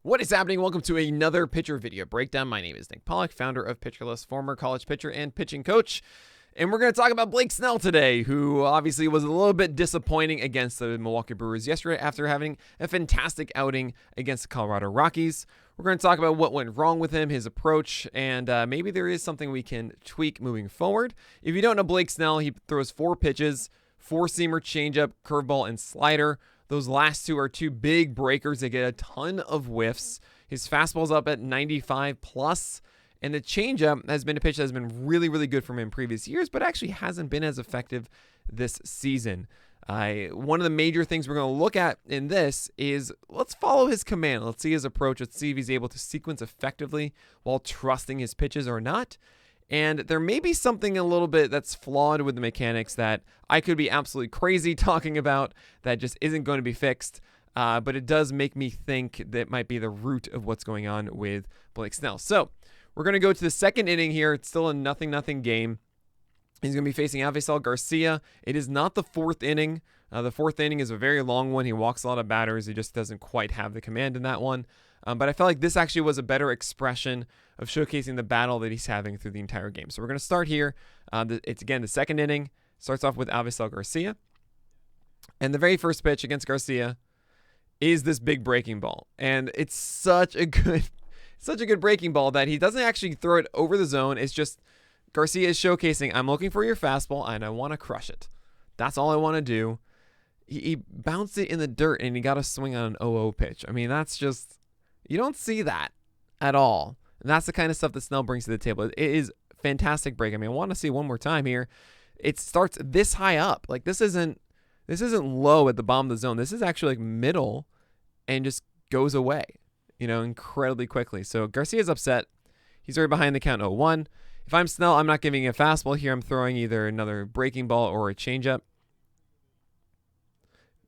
What is happening? Welcome to another pitcher video breakdown. My name is Nick Pollack, founder of Pitcher List, former college pitcher and pitching coach. And we're going to talk about Blake Snell today, who obviously was a little bit disappointing against the Milwaukee Brewers yesterday after having a fantastic outing against the Colorado Rockies. We're going to talk about what went wrong with him, his approach, and maybe there is something we can tweak moving forward. If you don't know Blake Snell, he throws 4 pitches, 4-seamer, changeup, curveball, and slider. Those last two are 2 big breakers that get a ton of whiffs. His fastball's up at 95 plus, and the changeup has been a pitch that has been really, really good for him in previous years, but actually hasn't been as effective this season. One of the major things we're going to look at in this is let's follow his command. Let's see his approach. Let's see if he's able to sequence effectively while trusting his pitches or not. And there may be something a little bit that's flawed with the mechanics that I could be absolutely crazy talking about that just isn't going to be fixed. But it does make me think that might be the root of what's going on with Blake Snell. So we're going to go to the second inning here. It's still a 0-0 game. He's going to be facing Avisail Garcia. It is not the 4th inning. The 4th inning is a very long one. He walks a lot of batters. He just doesn't quite have the command in that one. But I felt like this actually was a better expression of showcasing the battle that he's having through the entire game. So we're going to start here. It's, again, the second inning. Starts off with Avisail Garcia. And the very first pitch against Garcia is this big breaking ball. And it's such a good breaking ball that he doesn't actually throw it over the zone. It's just Garcia is showcasing, I'm looking for your fastball, and I want to crush it. That's all I want to do. He bounced it in the dirt, and he got a swing on an 0-0 pitch. I mean, that's just... You don't see that at all. And that's the kind of stuff that Snell brings to the table. It is fantastic break. I mean, I want to see one more time here. It starts this high up. Like this isn't low at the bottom of the zone. This is actually like middle and just goes away, incredibly quickly. So Garcia's upset. He's already behind the count 0-1. If I'm Snell, I'm not giving a fastball here. I'm throwing either another breaking ball or a changeup.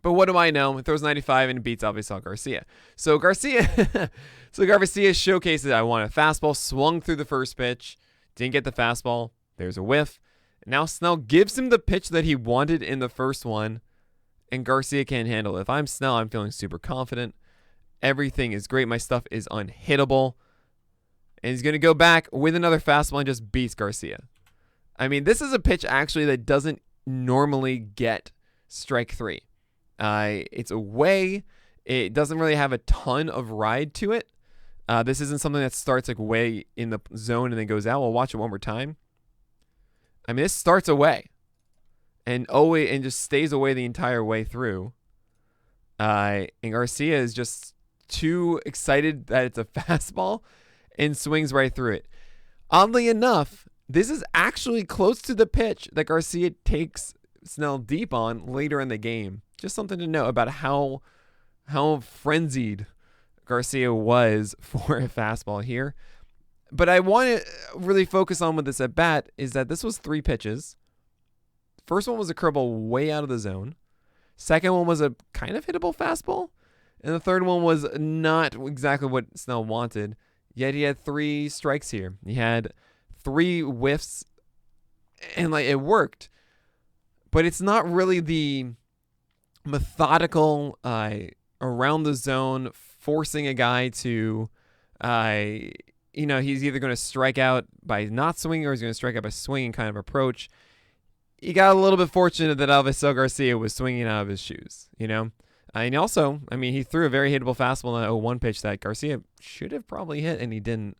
But what do I know? It throws 95 and it beats Avisail Garcia. So Garcia showcases I want a fastball, swung through the first pitch, didn't get the fastball. There's a whiff. Now Snell gives him the pitch that he wanted in the first one, and Garcia can't handle it. If I'm Snell, I'm feeling super confident. Everything is great. My stuff is unhittable. And he's going to go back with another fastball and just beats Garcia. I mean, this is a pitch actually that doesn't normally get strike 3. It's away. It doesn't really have a ton of ride to it. This isn't something that starts like way in the zone and then goes out. We'll watch it one more time. I mean, this starts away and just stays away the entire way through. And Garcia is just too excited that it's a fastball and swings right through it. Oddly enough, this is actually close to the pitch that Garcia takes Snell deep on later in the game. Just something to know about how frenzied Garcia was for a fastball here. But I want to really focus on with this at bat is that this was 3 pitches. First one was a curveball way out of the zone. Second one was a kind of hittable fastball. And the third one was not exactly what Snell wanted. Yet he had 3 strikes here. He had 3 whiffs and it worked. But it's not really the methodical around the zone, forcing a guy to, he's either going to strike out by not swinging or he's going to strike out by swinging kind of approach. He got a little bit fortunate that Avisail Garcia was swinging out of his shoes, And also, I mean, he threw a very hittable fastball in that 0-1 pitch that Garcia should have probably hit, and he didn't.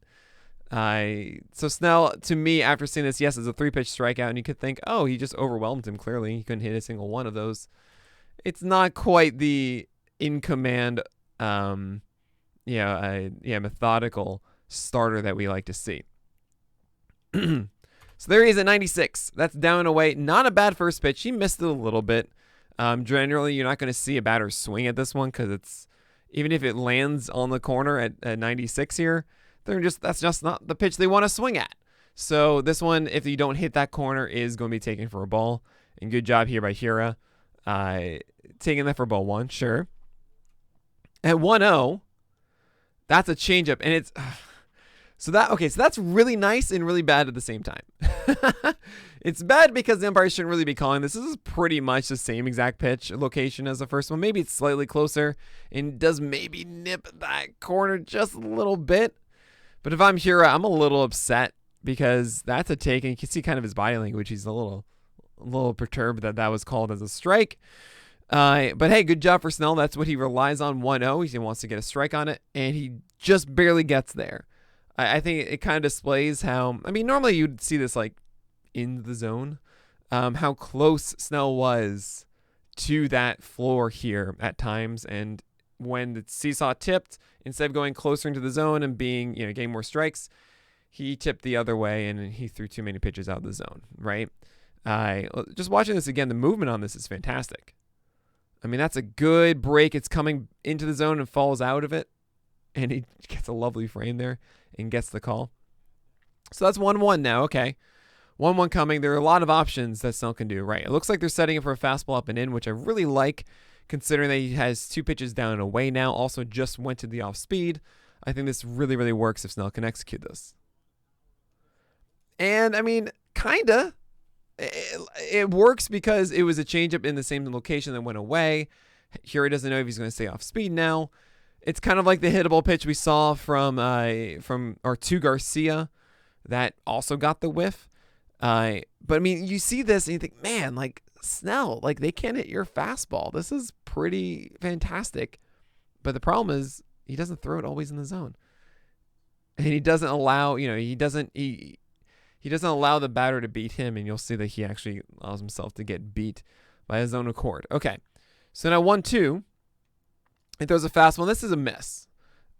So Snell, to me, after seeing this, yes, it's a 3-pitch strikeout, and you could think, oh, he just overwhelmed him, clearly. He couldn't hit a single one of those. It's not quite the in-command, methodical starter that we like to see. So there he is at 96. That's down and away. Not a bad first pitch. He missed it a little bit. Generally, you're not going to see a batter swing at this one because it's, even if it lands on the corner at 96 here, that's just not the pitch they want to swing at. So this one, if you don't hit that corner, is going to be taken for a ball. And good job here by Hyura. Taking that for ball 1, sure. At 1-0, that's a changeup, and it's So that's really nice and really bad at the same time. It's bad because the umpire shouldn't really be calling this. This is pretty much the same exact pitch location as the first one. Maybe it's slightly closer and does maybe nip that corner just a little bit. But if I'm Hyura, I'm a little upset because that's a take, and you can see kind of his body language. He's a little perturbed that was called as a strike. But hey, good job for Snell. That's what he relies on, 1-0. He wants to get a strike on it, and he just barely gets there. I think it kind of displays how, I mean, normally you'd see this like in the zone, how close Snell was to that floor here at times. And when the seesaw tipped, instead of going closer into the zone and being, getting more strikes, he tipped the other way and he threw too many pitches out of the zone, right? Just watching this again, the movement on this is fantastic. I mean, that's a good break. It's coming into the zone and falls out of it. And he gets a lovely frame there and gets the call. So that's 1-1 now. Okay. 1-1 coming. There are a lot of options that Snell can do, right? It looks like they're setting it for a fastball up and in, which I really like, considering that he has 2 pitches down and away now. Also just went to the off speed. I think this really, really works if Snell can execute this. And, I mean, kind of. It works because it was a changeup in the same location that went away. Hyura doesn't know if he's going to stay off speed now. It's kind of like the hittable pitch we saw from to Garcia that also got the whiff. But I mean, you see this and you think, man, like Snell, like they can't hit your fastball. This is pretty fantastic. But the problem is he doesn't throw it always in the zone, and he doesn't allow, he doesn't allow the batter to beat him. And you'll see that he actually allows himself to get beat by his own accord. Okay, so now 1-2. He throws a fastball. This is a miss.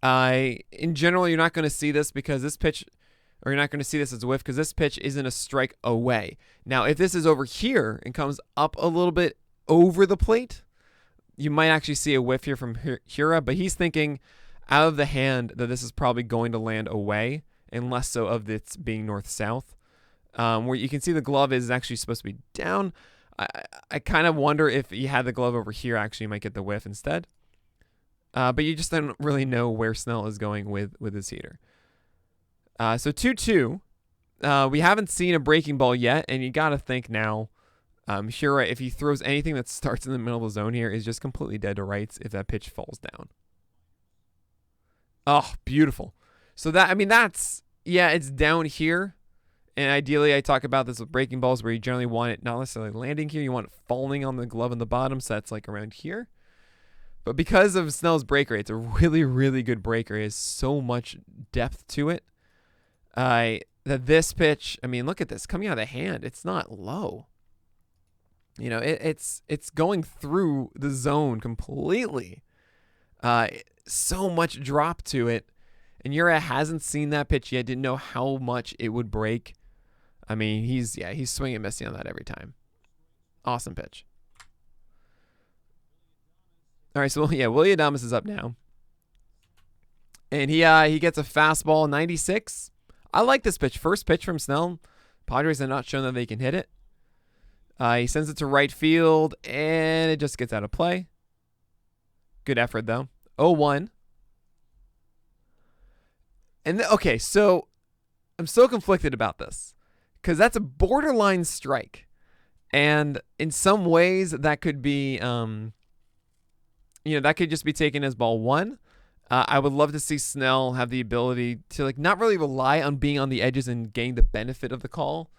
In general, you're not going to see this because this pitch, or you're not going to see this as a whiff because this pitch isn't a strike away. Now, if this is over here and comes up a little bit over the plate, you might actually see a whiff here from Hyura, but he's thinking out of the hand that this is probably going to land away and less so of its being north-south. Where you can see the glove is actually supposed to be down. I kind of wonder if he had the glove over here, actually, you might get the whiff instead. But you just don't really know where Snell is going with his heater. So 2-2. We haven't seen a breaking ball yet, and you got to think now, Hyura, if he throws anything that starts in the middle of the zone here, is just completely dead to rights if that pitch falls down. Oh, beautiful. So it's down here. And ideally, I talk about this with breaking balls where you generally want it not necessarily landing here. You want it falling on the glove in the bottom, so that's like around here. But because of Snell's break rate, it's a really, really good breaker. It has so much depth to it. That this pitch, I mean, look at this. Coming out of the hand, it's not low. It's going through the zone completely. So much drop to it. And Hyura hasn't seen that pitch yet. Didn't know how much it would break. I mean, he's swinging and missing on that every time. Awesome pitch. All right, so Willy Adames is up now. And he gets a fastball, 96. I like this pitch. First pitch from Snell. Padres have not shown that they can hit it. He sends it to right field, and it just gets out of play. Good effort, though. 0-1. And so I'm so conflicted about this because that's a borderline strike. And in some ways, that could be, that could just be taken as ball 1. I would love to see Snell have the ability to not really rely on being on the edges and getting the benefit of the call.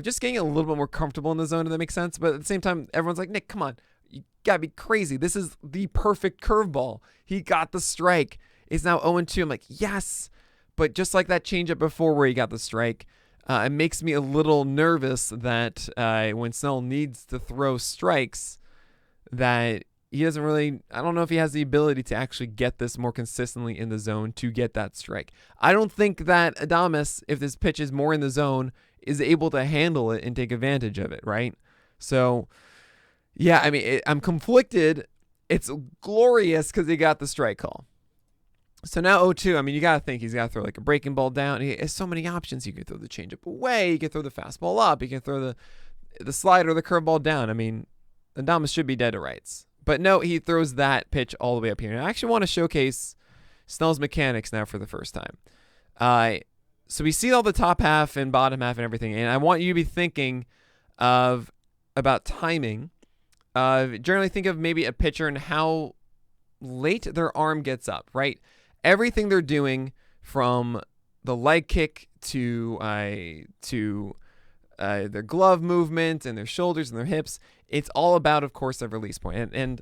Just getting a little bit more comfortable in the zone, if that makes sense. But at the same time, everyone's like, Nick, come on. You got to be crazy. This is the perfect curveball. He got the strike. It's now 0-2. I'm like, yes. But just like that changeup before where he got the strike, it makes me a little nervous that when Snell needs to throw strikes, that he doesn't really, I don't know if he has the ability to actually get this more consistently in the zone to get that strike. I don't think that Adames, if this pitch is more in the zone, is able to handle it and take advantage of it, right? So, yeah, I mean, I'm conflicted. It's glorious because he got the strike call. So now 0-2, I mean, you got to think he's got to throw a breaking ball down. He has so many options. You can throw the changeup away. You can throw the fastball up. You can throw the slider or the curveball down. I mean, Adames should be dead to rights. But no, he throws that pitch all the way up here. And I actually want to showcase Snell's mechanics now for the first time. So we see all the top half and bottom half and everything, and I want you to be thinking about timing. Generally think of maybe a pitcher and how late their arm gets up, right? Everything they're doing from the leg kick to their glove movement and their shoulders and their hips, it's all about, of course, the release point. And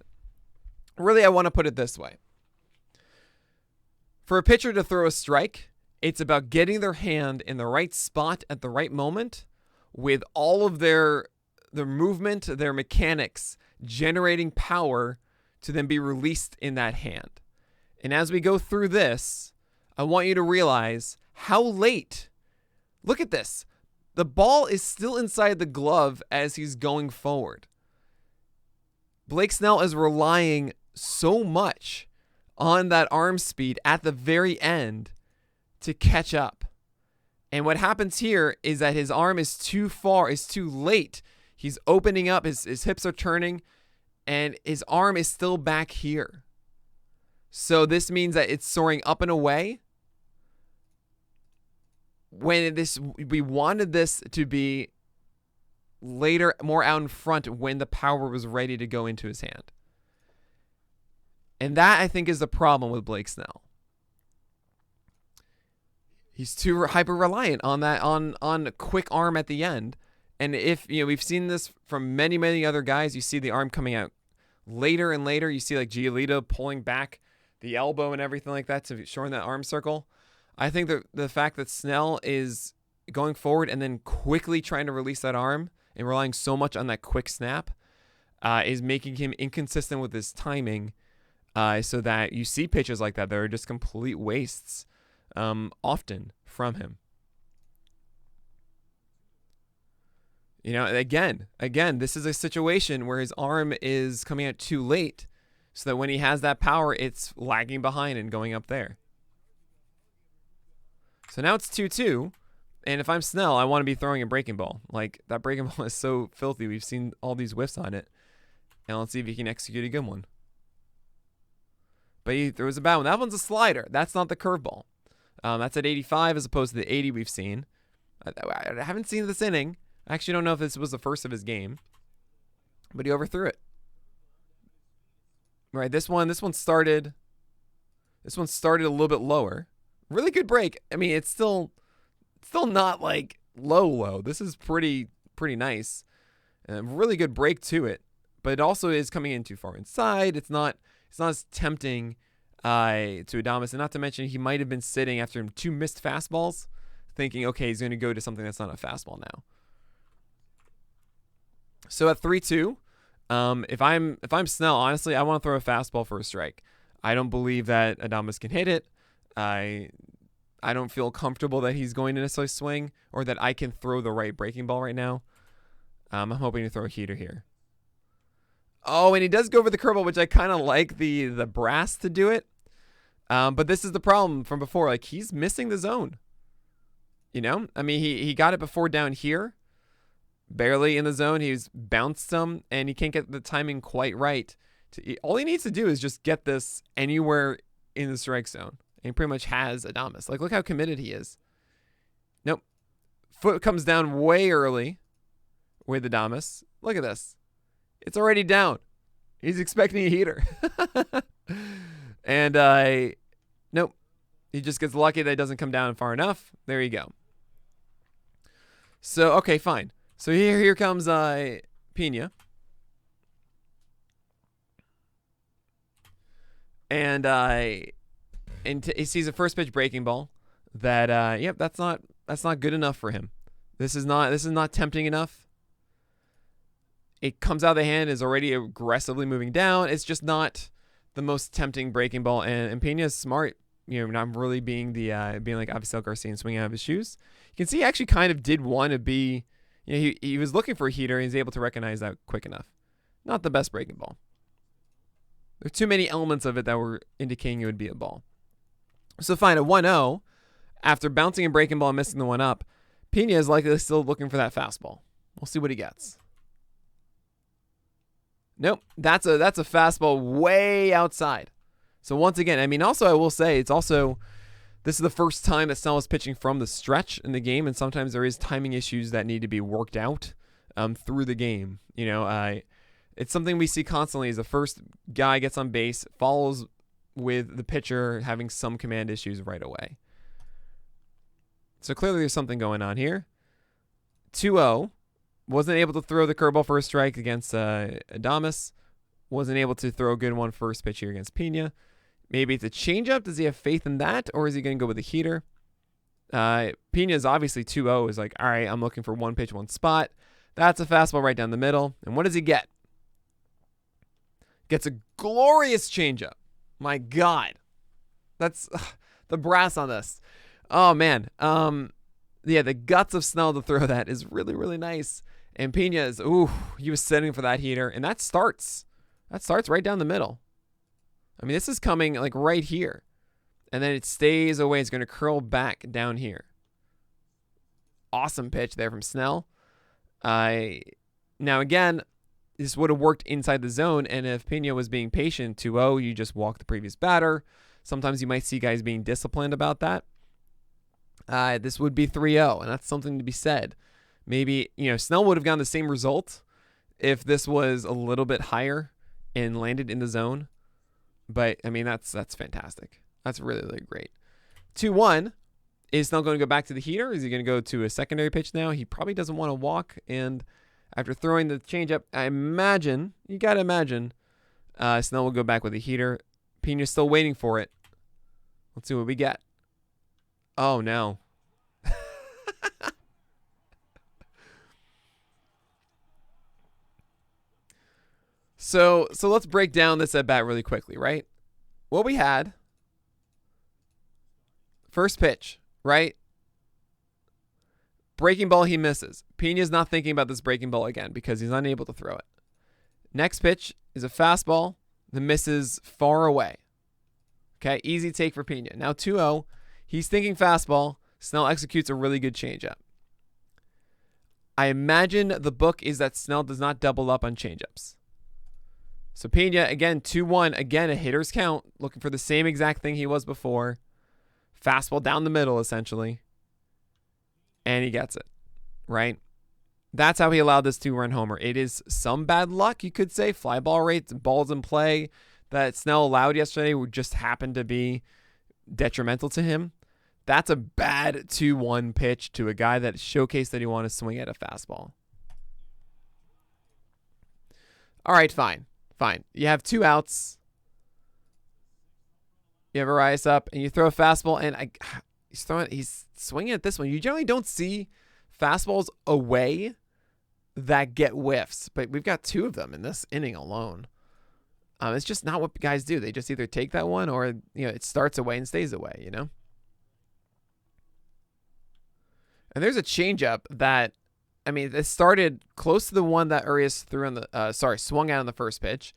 really, I want to put it this way. For a pitcher to throw a strike, it's about getting their hand in the right spot at the right moment with all of their movement, their mechanics, generating power to then be released in that hand. And as we go through this, I want you to realize how late. Look at this. The ball is still inside the glove as he's going forward. Blake Snell is relying so much on that arm speed at the very end to catch up. And what happens here is that his arm is too far, is too late. He's opening up, his hips are turning, and his arm is still back here. So this means that it's soaring up and away. We wanted this to be later, more out in front when the power was ready to go into his hand. And that, I think, is the problem with Blake Snell. He's too hyper reliant on that, on a quick arm at the end. And if we've seen this from many, many other guys, you see the arm coming out later and later. You see like Giolito pulling back the elbow and everything like that to shorten that arm circle. I think the fact that Snell is going forward and then quickly trying to release that arm and relying so much on that quick snap is making him inconsistent with his timing, so that you see pitches like that are just complete wastes often from him. Again, this is a situation where his arm is coming out too late, so that when he has that power, it's lagging behind and going up there. So now it's 2-2, and if I'm Snell, I want to be throwing a breaking ball. Like, that breaking ball is so filthy. We've seen all these whiffs on it, and let's see if he can execute a good one. But he throws a bad one. That one's a slider. That's not the curveball. That's at 85 as opposed to the 80 we've seen. I haven't seen this inning. I actually don't know if this was the first of his game, but he overthrew it. Right, this one started a little bit lower. Really good break. I mean, it's still not like low. This is pretty nice. Really good break to it, but it also is coming in too far inside. It's not as tempting to Adames, and not to mention he might have been sitting after 2 missed fastballs, thinking, okay, he's going to go to something that's not a fastball now. So at 3-2, if I'm Snell, honestly, I want to throw a fastball for a strike. I don't believe that Adames can hit it. I don't feel comfortable that he's going to necessarily swing or that I can throw the right breaking ball right now. I'm hoping to throw a heater here. Oh, and he does go for the curveball, which I kind of like the brass to do it. But this is the problem from before. Like, he's missing the zone. I mean, he got it before down here. Barely in the zone. He's bounced some, and he can't get the timing quite right. All he needs to do is just get this anywhere in the strike zone. And he pretty much has Adames. Like, look how committed he is. Nope. Foot comes down way early with Adames. Look at this. It's already down. He's expecting a heater. And nope. He just gets lucky that it doesn't come down far enough. There you go. So, okay, fine. So here comes Pina. And he sees a first pitch breaking ball that that's not good enough for him. This is not tempting enough. It comes out of the hand, is already aggressively moving down. It's just not the most tempting breaking ball, and Pina is smart, not really being like Avisail Garcia and swinging out of his shoes. You can see he actually kind of did want to be, he was looking for a heater, and he's able to recognize that quick enough. Not the best breaking ball. There are too many elements of it that were indicating it would be a ball. So fine, at 1-0, after bouncing a breaking ball and missing the one up, Pina is likely still looking for that fastball. We'll see what he gets. Nope, that's a fastball way outside. So once again, I mean, also I will say it's also This is the first time that Snell is pitching from the stretch in the game, and sometimes there is timing issues that need to be worked out through the game. It's something we see constantly is the first guy gets on base, follows with the pitcher having some command issues right away. So clearly there's something going on here. 2-0. Wasn't able to throw the curveball for a strike against Adames. Wasn't able to throw a good one first pitch here against Pina. Maybe it's a changeup. Does he have faith in that? Or is he going to go with a heater? Pina is obviously 2-0. Is like, all right, I'm looking for one pitch, one spot. That's a fastball right down the middle. And what does he get? Gets a glorious changeup. My God. That's the brass on this. Oh, man. Yeah, the guts of Snell to throw that is really, really nice. And Pina is, he was setting for that heater. And that starts right down the middle. I mean, this is coming like right here. And then it stays away. It's going to curl back down here. Awesome pitch there from Snell. Now, again, this would have worked inside the zone. And if Pina was being patient, 2-0, you just walk the previous batter. Sometimes you might see guys being disciplined about that. This would be 3-0, and that's something to be said. Maybe, Snell would have gotten the same result if this was a little bit higher and landed in the zone. But, I mean, that's fantastic. That's really, really great. 2-1. Is Snell going to go back to the heater? Is he going to go to a secondary pitch now? He probably doesn't want to walk. And after throwing the changeup, you got to imagine, Snell will go back with a heater. Pina's still waiting for it. Let's see what we get. Oh, no. So let's break down this at bat really quickly, right? What we had, first pitch, right? Breaking ball, he misses. Pina's not thinking about this breaking ball again because he's unable to throw it. Next pitch is a fastball. The miss is far away. Okay, easy take for Pina. Now 2-0. He's thinking fastball. Snell executes a really good changeup. I imagine the book is that Snell does not double up on changeups. So Pina, again, 2-1. Again, a hitter's count. Looking for the same exact thing he was before. Fastball down the middle, essentially. And he gets it, right? That's how he allowed this 2-run homer. It is some bad luck, you could say. Fly ball rates, balls in play that Snell allowed yesterday would just happen to be detrimental to him. That's a bad 2-1 pitch to a guy that showcased that he wanted to swing at a fastball. All right, fine. You have 2 outs. You have Arias up, and you throw a fastball, and he's swinging at this one. You generally don't see fastballs away that get whiffs, but we've got 2 of them in this inning alone. It's just not what guys do. They just either take that one or, it starts away and stays away, And there's a changeup that, it started close to the one that Arias threw on swung out on the first pitch.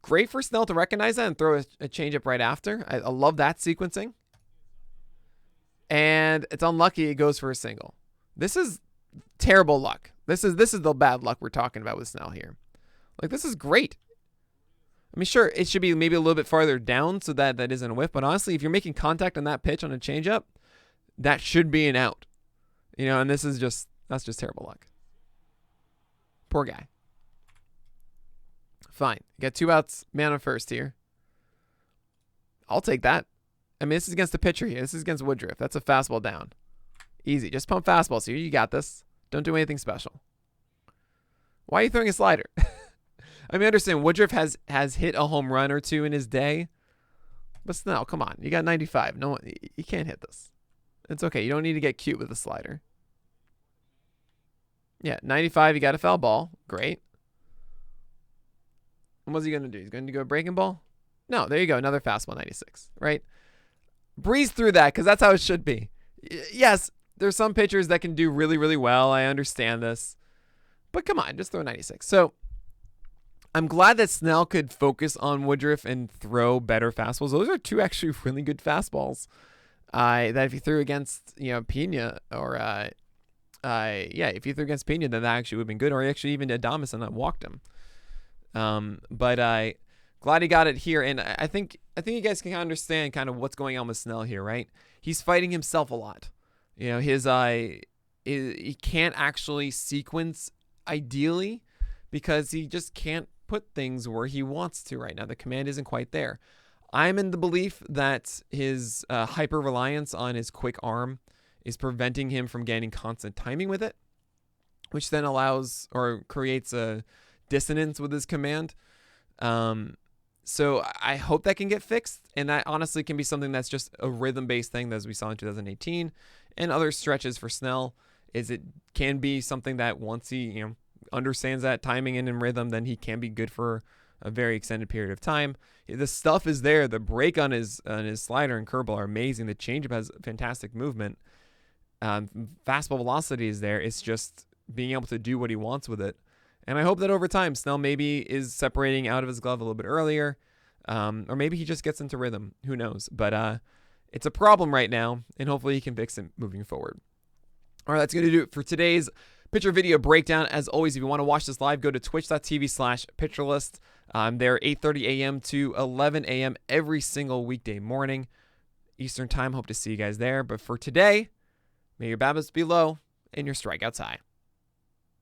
Great for Snell to recognize that and throw a changeup right after. I love that sequencing. And it's unlucky it goes for a single. This is terrible luck. This is the bad luck we're talking about with Snell here. Like, this is great. Sure, it should be maybe a little bit farther down so that isn't a whiff. But honestly, if you're making contact on that pitch on a changeup, that should be an out. And that's just terrible luck. Poor guy. Fine. You got 2 outs, man on first here. I'll take that. This is against the pitcher here. This is against Woodruff. That's a fastball down. Easy. Just pump fastballs here. You got this. Don't do anything special. Why are you throwing a slider? I understand Woodruff has hit a home run or 2 in his day. But Snell, come on. You got 95. No, you can't hit this. It's okay. You don't need to get cute with a slider. Yeah, 95. You got a foul ball. Great. And what's he going to do? He's going to go breaking ball? No, there you go. Another fastball, 96. Right? Breeze through that because that's how it should be. Yes, there's some pitchers that can do really, really well. I understand this. But come on, just throw 96. So I'm glad that Snell could focus on Woodruff and throw better fastballs. Those are 2 actually really good fastballs. That if you threw against, Pina or, if you threw against Pina, then that actually would have been good. Or actually even Adames and not walked him. But glad he got it here. And I think you guys can understand kind of what's going on with Snell here, right? He's fighting himself a lot. You know, he can't actually sequence ideally because he just can't put things where he wants to right now. The command isn't quite there. I'm in the belief that his hyper reliance on his quick arm is preventing him from getting constant timing with it, which then allows or creates a dissonance with his command. So I hope that can get fixed, and that honestly can be something that's just a rhythm-based thing, as we saw in 2018 and other stretches for Snell. Is it can be something that once he understands that timing and in rhythm, then he can be good for a very extended period of time. The stuff is there. The break on his slider and curveball are amazing. The changeup has fantastic movement. Fastball velocity is there. It's just being able to do what he wants with it. And I hope that over time, Snell maybe is separating out of his glove a little bit earlier, or maybe he just gets into rhythm. Who knows? But it's a problem right now, and hopefully he can fix it moving forward. All right, that's going to do it for today's pitcher video breakdown. As always, if you want to watch this live, go to twitch.tv/pitcherlist. I'm there 8:30 a.m. to 11 a.m. every single weekday morning, Eastern time. Hope to see you guys there. But for today, may your BABIPs be low and your strikeouts high.